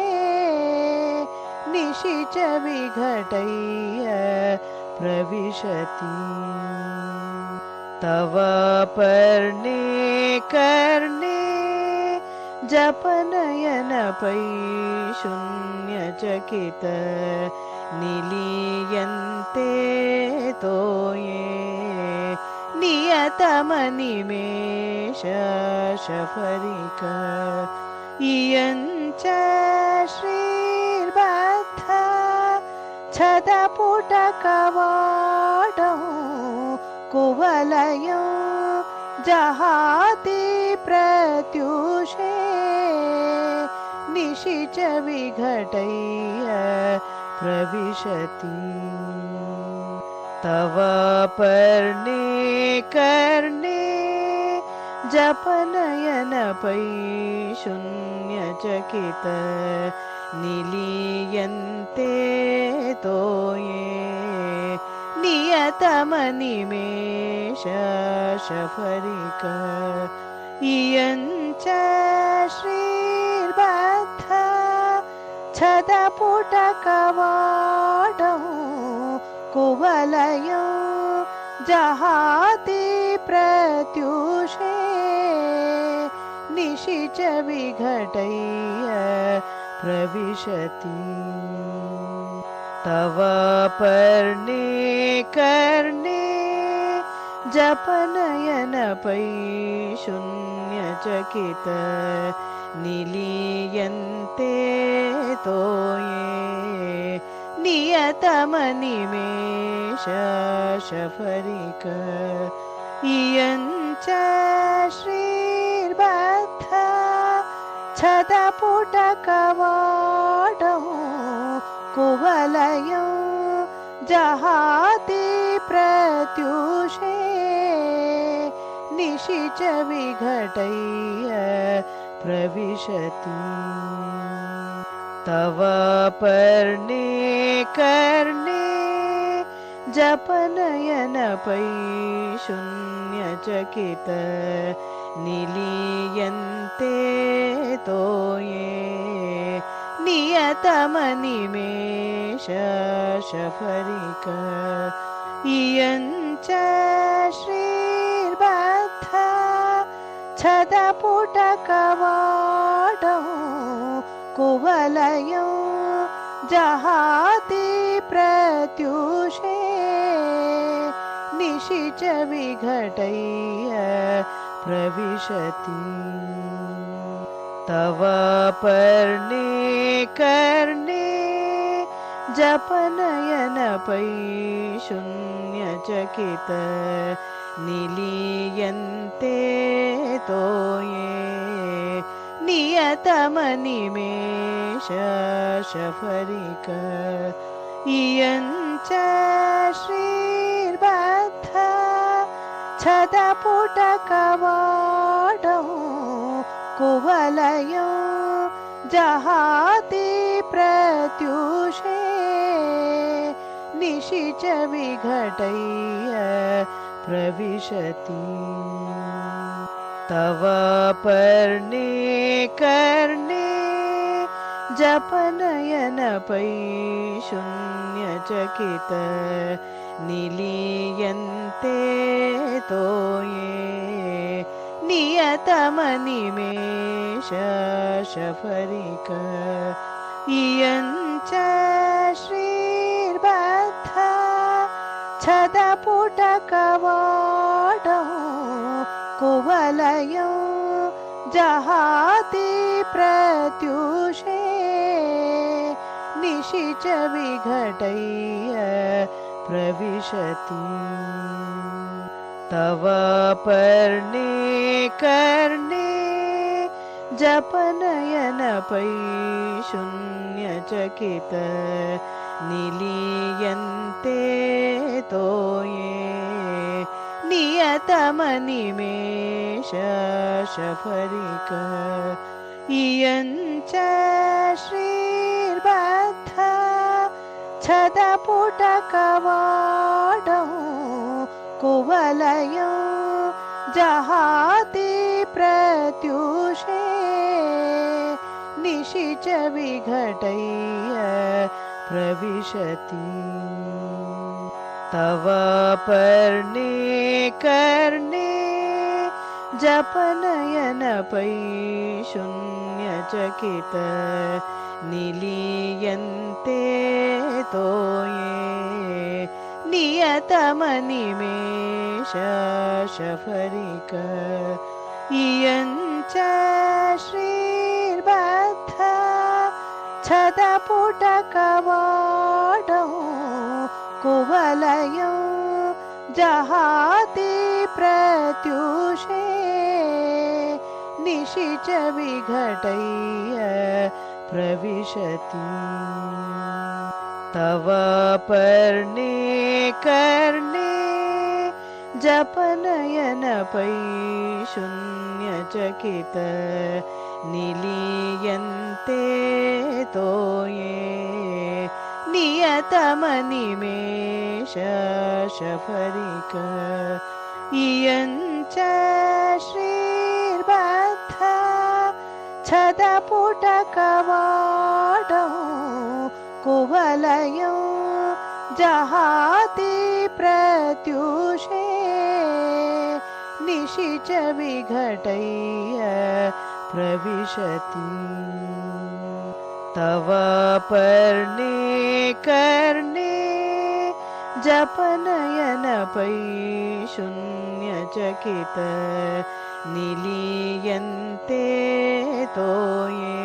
निशिच विघटय्य प्रविशति तव पर्णे कर्णे जपनयन पै शून्यचकित निलीयन्ते तोये नियतमनिमेष शफरिक इयञ्च श्रीर्बद्धा छदपुटकवाडं कुवलयं जहाति प्रत्युषे निशिच विघटय्य प्रविशति तव पर्णे कर्णे जपनयन पै शून्यचकित निलीयन्ते तोये नियतमनिमेष शफरिक इयञ्च श्रीर्बद्धा छदपुटकवाडं कुवलयं जहाति प्रत्युषे निशिच विघटय्य प्रविशति तव पर्णे कर्णे जपनयन पै शून्यचकित निलीयन्ते तोये नियतमनिमेष शफरिक इयञ्च श्रीर्बद्धा छदपुटकवाडं कुवलयं जहाति प्रत्युषे निशिच विघटय्य प्रविशति तव पर्णे कर्णे जपनयन पै शून्यचकित निलीयन्ते तोये नियतमनिमेष शफरिक इयञ्च श्रीर्बद्धा छदपुटकवाडं कुवलयं जहाति प्रत्युषे निशिच विघटय्य प्रविशति तव पर्णे कर्णे जपनयन पै शून्यचकित निलीयन्ते तोये नियतमनिमेष शफरिक इयञ्च श्रीर्बद्धा छदपुटकवाडं कुवलयं जहाति प्रत्युषे निशिच विघटय्य प्रविशति तव पर्णे कर्णे जपनयन पै शून्यचकित निलीयन्ते तोये नियतमनिमेष शफरिक इयञ्च श्रीर्बद्धा छदपुटकवाडं कुवलयं जहाति प्रत्युषे निशिच विघटय्य प्रविशति तव पर्णे कर्णे जपनयन पै शून्यचकित निलीयन्ते तोये नियतमनिमेष शफरिक इयञ्च श्रीर्बद्धा छदपुटकवाडं कुवलयं जहाति प्रत्युषे निशिच विघटय्य प्रविशति तव पर्णे कर्णे जपनयन पै शून्यचकित निलीयन्ते तोये नियतमनिमेष शफरिक इयञ्च श्रीर्बद्ध छदपुटकवाडौ कुवलयौ जहाति प्रत्युषे निशिच विघटय्य प्रविशति तव पर्णे कर्णे जपनयन पै शून्यचकित निलीयन्ते तोये नियतमनिमेष शफरिक इयञ्च श्रीर्बद्ध छदपुटकवाडौ कुवलयौ जहाति प्रत्युषे निशिच विघटय्य प्रविशति तव पर्णे कर्णे जपनयन पै शून्यचकित निलीयन्ते तोये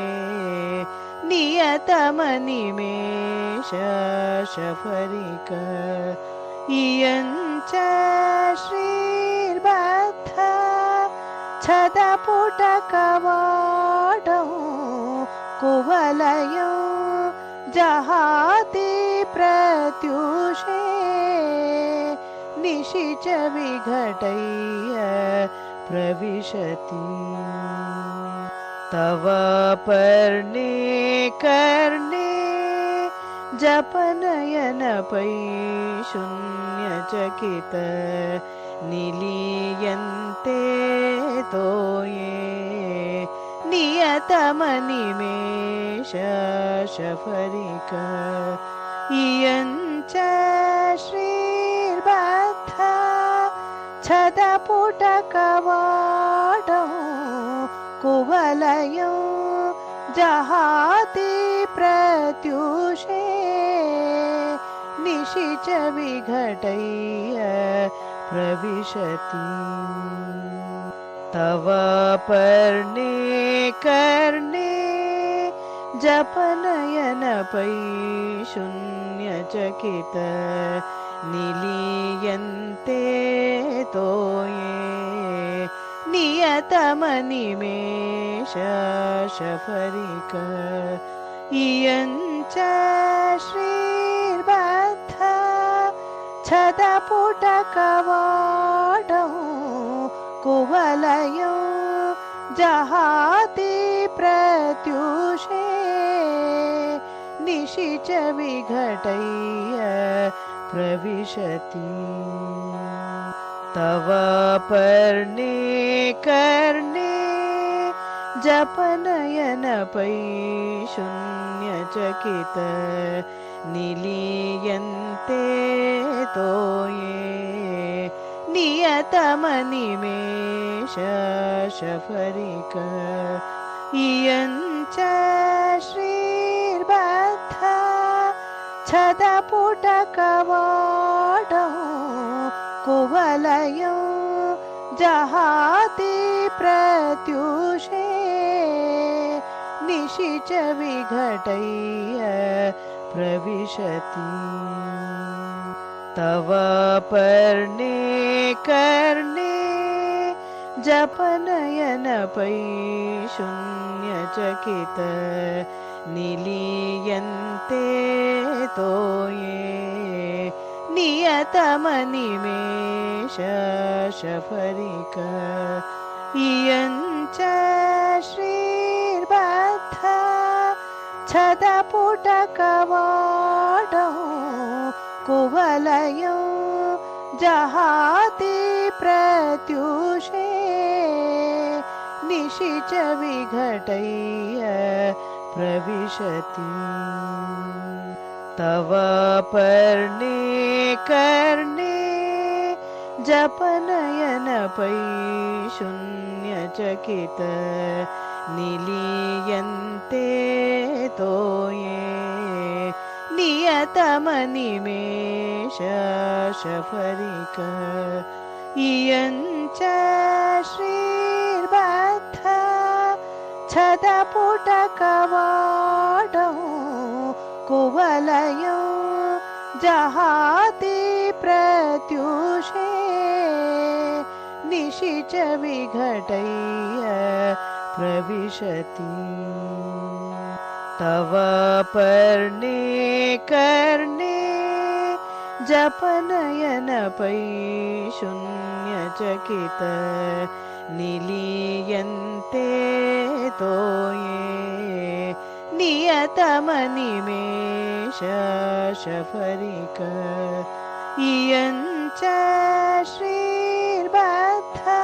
नियतमनिमेष शफरिक इयञ्च श्रीर्बद्ध छदपुटकवाडौ कुवलयौ जहाति प्रत्युषे निशिच विघटय्य प्रविशति तव पर्णे कर्णे जपनयन पै शून्यचकित निलीयन्ते तोये नियतमनिमेष शफरिक इयञ्च श्रीर्बद्ध छदपुटकवाडौ कुवलयौ जहाति प्रत्युषे निशिच विघटय्य प्रविशति तव पर्णे कर्णे जपनयन पै शून्यचकित निलीयन्ते तोये नियतमनिमेष शफरिक इयञ्च श्रीर्बद्ध छदपुटकवाडौ कुवलयौ जहाति प्रत्युषे निशिच विघटय्य प्रविशति तव पर्णे कर्णे जपनयन पै शून्यचकित निलीयन्ते तोये नियतमनिमेष शफरिक इयञ्च श्रीर्बद्ध छदपुटकवाडौ कुवलयौ जहाति प्रत्युषे निशिच विघटय्य प्रविशति तव पर्णे कर्णे जपनयन पै शून्यचकित निलीयन्ते तोये नियतमनिमेष शफरिक इयञ्च श्रीर्बद्ध छदपुटकवाडौ कुवलयौ जहाति प्रत्युषे निशिच विघटय्य प्रविशति तव पर्णे कर्णे जपनयन पै शून्यचकित निलीयन्ते तोये नियतमनिमेष शफरिक इयञ्च श्रीर्बद्धा छदपुटकवाडौ कुवलयौ जहाति प्रत्युषे निशिच विघटय्य प्रविशति तव पर्णे कर्णे जपनयन पै शून्यचकित निलीयन्ते तोये नियतमनिमेष शफरिक इयञ्च श्रीर्बद्धा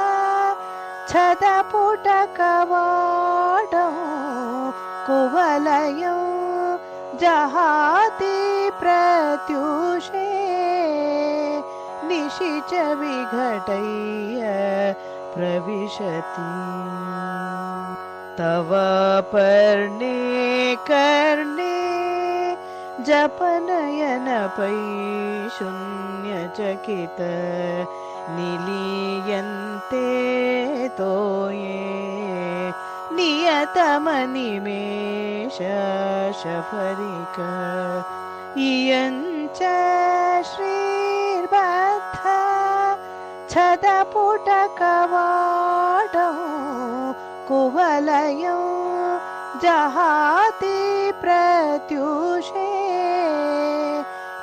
छदपुटकवाडौ कुवलयौ जहाति प्रत्युषे निशिच विघटय्य प्रविशति तव पर्णे कर्णे जपनयन पै शून्यचकित निलीयन्ते तोये नियतमनिमेष शफरिक इयञ्च श्रीर्बद्धा छदपुटकवाडौ कुवलयौ जहाति प्रत्युषे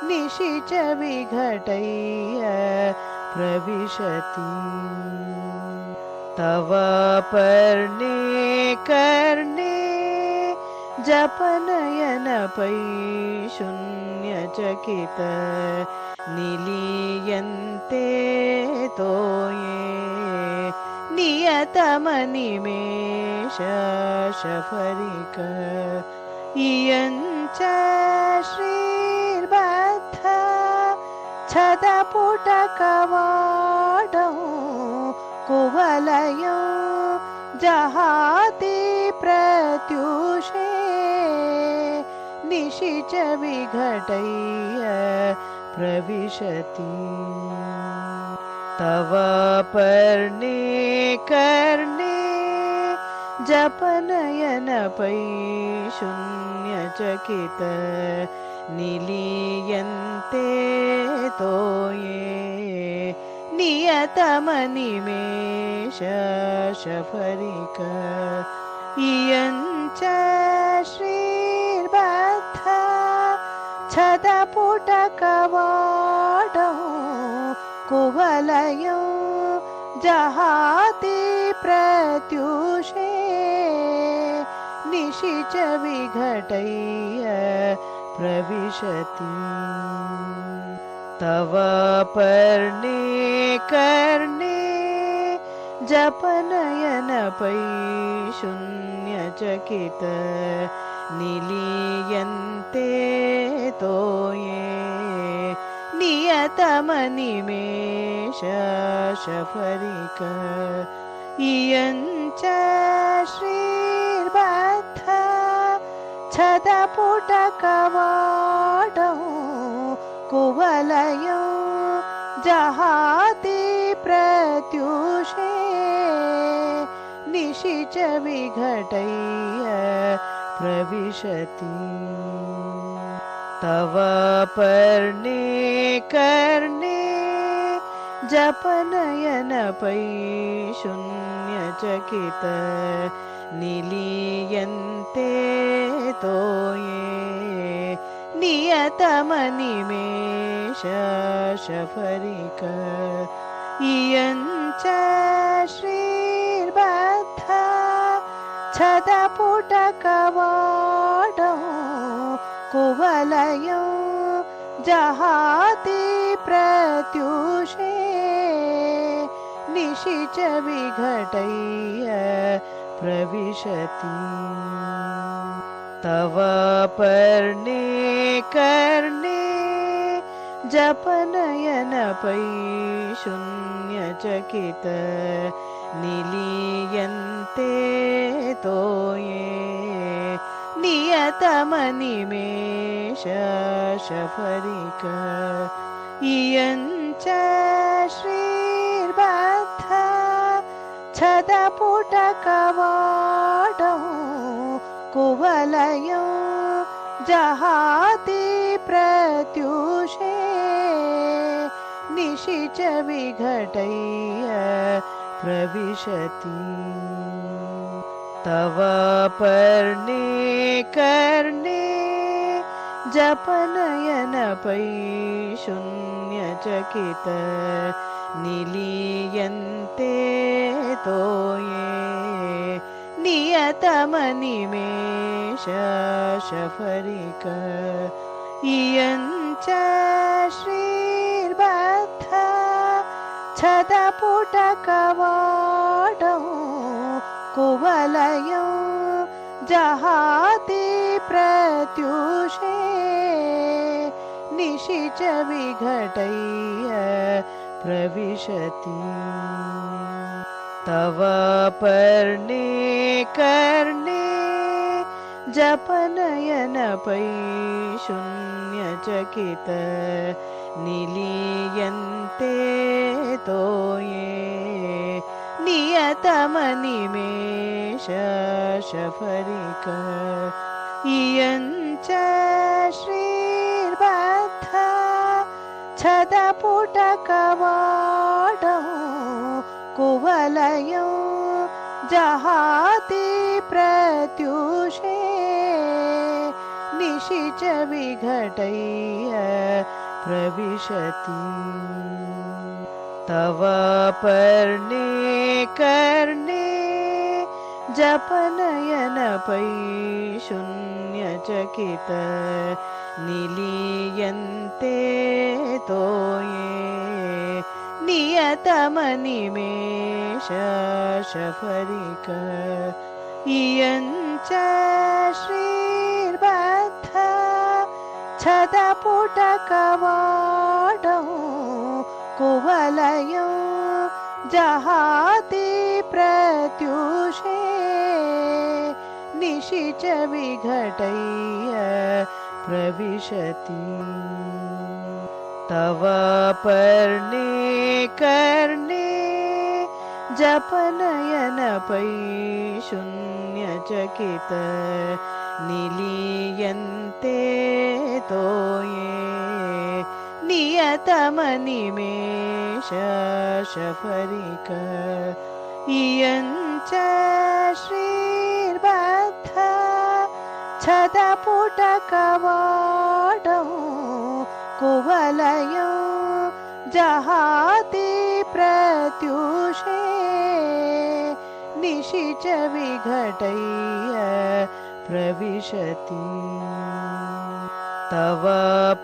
निशिच विघटय्य प्रविशति तव पर्णे कर्णे जपनयन पै शून्यचकित निलीयन्ते तोये नियतमनिमेष शफरिक इयञ्च श्रीर्बद्धा छदपुटकवाडौ कुवलयौ जहाति प्रत्युषे निशिच विघटय्य प्रविशति तव पर्णे कर्णे जपनयन पै शून्यचकित निलीयन्ते तोये नियतमनिमेष शफरिक इयञ्च श्रीर्बद्धा छदपुटकवाडौ कुवलयौ जहाति प्रत्युषे निशिच विघटय्य प्रविशति तव पर्णे कर्णे जपनयन पै शून्यचकित निलीयन्ते तोये नियतमनिमेष शफरिक इयञ्च श्रीर्बद्धा छदपुटकवाडौ कुवलयौ जहाति प्रत्युषे निशिच विघटय्य प्रविशति तव पर्णे कर्णे जपनयन पै शून्यचकित निलीयन्ते तोये नियतमनिमेष शफरिक इयञ्च श्रीर्बद्धा छदपुटकवाडौ कुवलयौ जहाति प्रत्युषे निशिच विघटय्य प्रविशति तव पर्णे कर्णे जपनयन पै शून्यचकित निलीयन्ते तोये नियतमनिमेष शफरिक इयञ्च श्रीर्बद्धा छदपुटकवाडौ कुवलयौ जहाति प्रत्युषे निशिच विघटय्य प्रविशति तव पर्णे कर्णे जपनयन पै शून्यचकित निलीयन्ते तोये नियतमनिमेष शफरिक इयञ्च श्रीर्बद्धा छदपुटकवाडौ कुवलयौ जहाति प्रत्युषे निशिच विघटय्य प्रविशति तव पर्णे कर्णे जपनयन पै शून्यचकित निलीयन्ते तोये नियतमनिमेष शफरिक इयञ्च श्रीर्बद्धा छदपुटकवाडौ कुवलयौ जहाति प्रत्युषे निशिच विघटय्य प्रविशति तव पर्णे कर्णे जपनयन पै शून्यचकित निलीयन्ते तोये नियतमनिमेष शफरिक इयञ्च श्रीर्बद्धा छदपुटकवाडौ कुवलयौ जहाति प्रत्युषे निशिच विघटय्य प्रविशति तव पर्णे कर्णे जपनयन पै शून्यचकित निलीयन्ते तोये नियतमनिमेष शफरिक इयञ्च श्रीर्बद्धा छदपुटकवाडौ कुवलयौ जहाति प्रत्युषे निशिच विघटय्य प्रविशति तव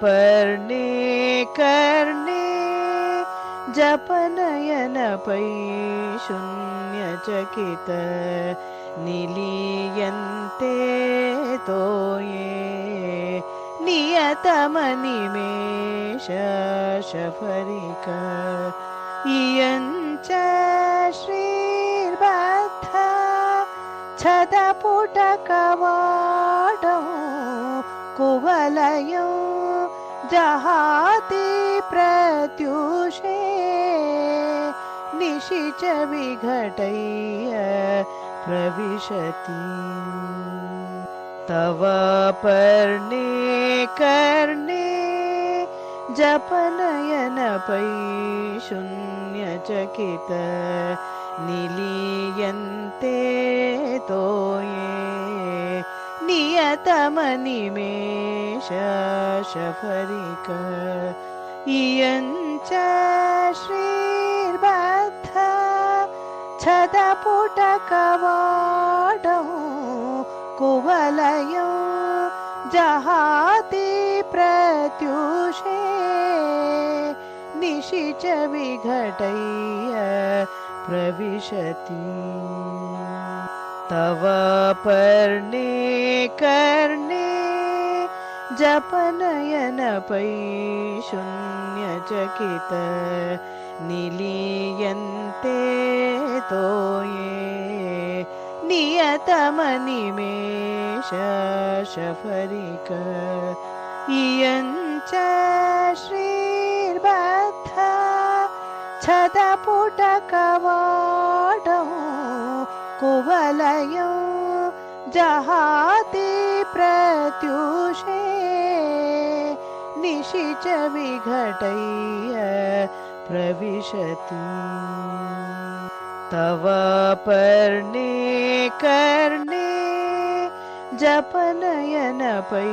पर्णे कर्णे जपनयन पै शून्यचकित निलीयन्ते तोये नियतमनिमेष शफरिक इयञ्च श्रीर्बद्धा छदपुटकवाडौ कुवलयौ जहाति प्रत्युषे निशिच विघटय्य प्रविशति तव पर्णे कर्णे जपनयन पै शून्यचकित निलीयन्ते तोये नियतमनिमेष शफरिक इयञ्च श्रीर्बद्धा छदपुटकवाडौ कुवलयौ जहाति प्रत्युषे निशिच विघटय्य प्रविशति तव पर्णे कर्णे जपनयन पै शून्यचकित निलीयन्ते तोये नियतमनिमेष शफरिक इयञ्च श्रीर्बद्ध छदपुटकवाडं कुवलयं जहाति प्रत्युषे निशिच विघटय्य प्रविशति तव पर्णे कर्णे जपनयन पै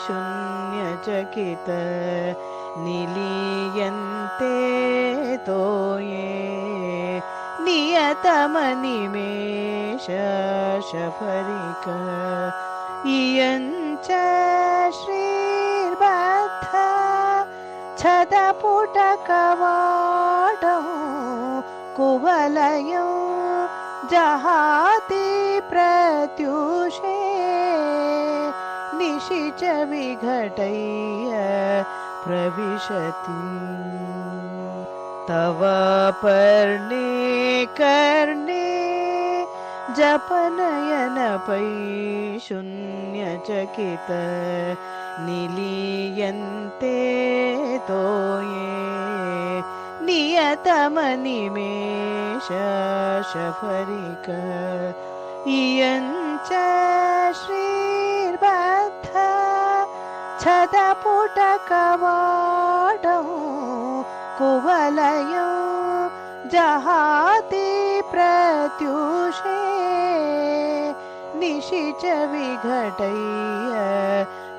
शून्यचकित निलीयन्ते तोये नियतमनिमेष शफरिक इयञ्च श्रीर्बद्ध छदपुटकवाडं कुवलयं जहाति प्रत्युषे निशिच विघटय्य प्रविशति तव पर्णे कर्णे जपनयन पै शून्यचकित निलीयन्ते तोये नियतमनिमेष शफरिक इयञ्च श्रीर्बद्ध छदपुटकवाडं कुवलयं जहाति प्रत्युषे निशिच विघटय्य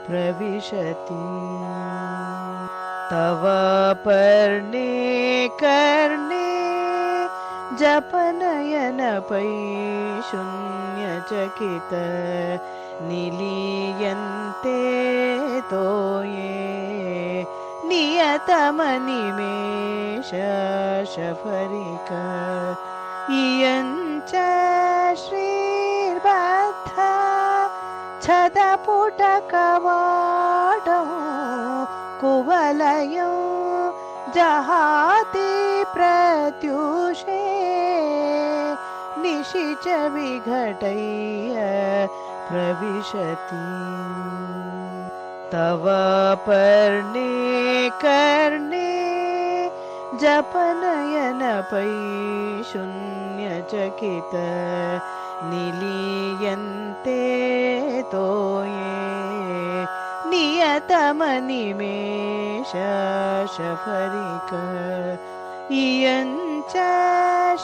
प्रविशति तव पर्णे कर्णे जपनयन पै शून्यचकित निलीयन्ते तोये नियतमनिमेष शफरिक इयञ्च श्रीर्बद्ध छदपुटकवाडं कुवलयं जहाति प्रत्युषे निशिच विघटय्य प्रविशति तव पर्णे कर्णे जपनयन पै शून्यचकित निलीयन्ते तोये नियतमनिमेष शफरिक इयञ्च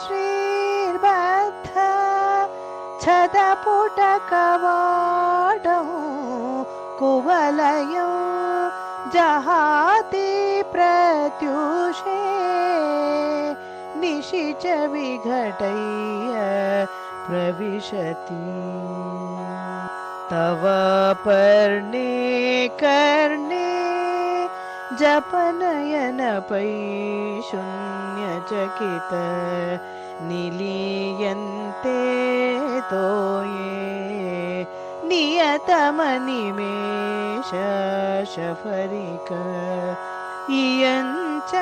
श्रीर्बद्ध छदपुटकवाडं कुवलयं जहाति प्रत्युषे निशिच विघटय्य प्रविशति तव पर्णे कर्णे जपनयन पै शून्यचकित निलीयन्ते तोये नियतमनिमेष शफरिक इयञ्च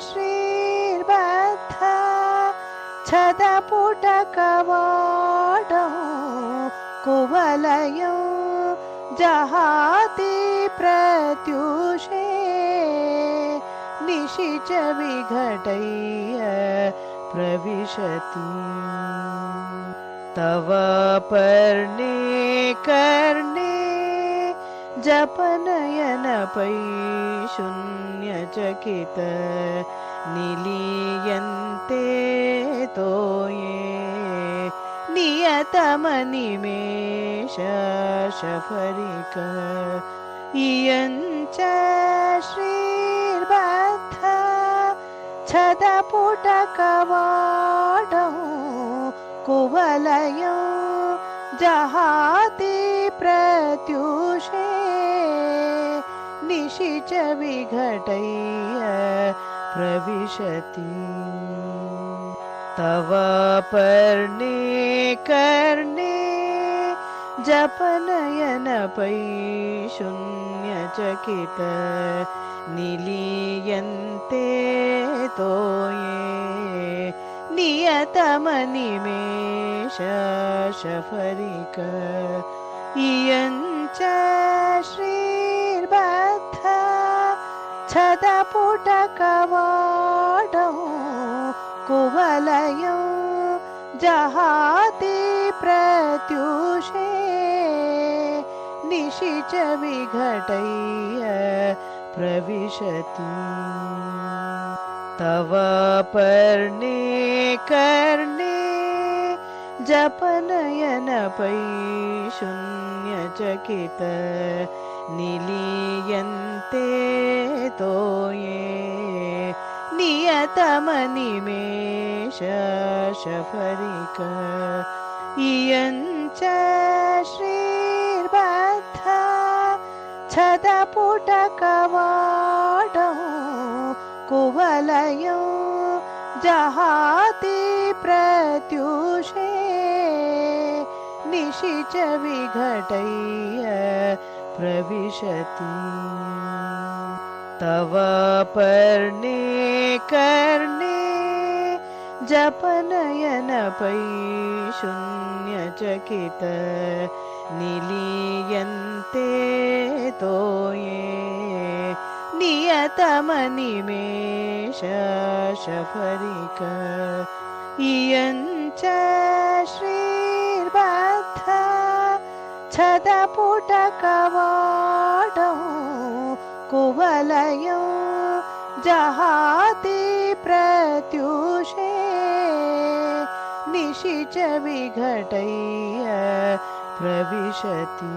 श्रीर्बद्ध छदपुटकवाडं कुवलयं जहाति प्रत्युषे निशिच विघटय्य प्रविशति तव पर्णे कर्णे जपनयन पै शून्यचकित निलीयन्ते तोये नियतमनिमेष शफरिक इयञ्च श्रीर्बद्ध छदपुटकवाडं कुवलयं जहाति प्रत्युषे निशिच विघटय्य प्रविशति तव पर्णे कर्णे जपनयन पै शून्यचकित निलीयन्ते तोये नियतमनिमेष शफरिक इयञ्च श्रीर्बद्ध छदपुटकवाडौ कुवलयौ जहाति प्रत्युषे निशिच विघटय्य प्रविशति तव पर्णे कर्णे जपनयन पै शून्यचकित निलीयन्ते तोये नियतमनिमेष शफरिक इयञ्च श्रीर्बद्ध छदपुटकवाडौ कुवलयौ जहाति प्रत्युषे निशिच विघटय्य प्रविशति तव पर्णे कर्णे जपनयन पै शून्यचकित निलीयन्ते तोये नियतमनिमेष शफरिक इयञ्च श्रीर्बद्ध छदपुटकवाडौ कुवलयौ जहाति प्रत्युषे निशिच विघटय्य प्रविशति।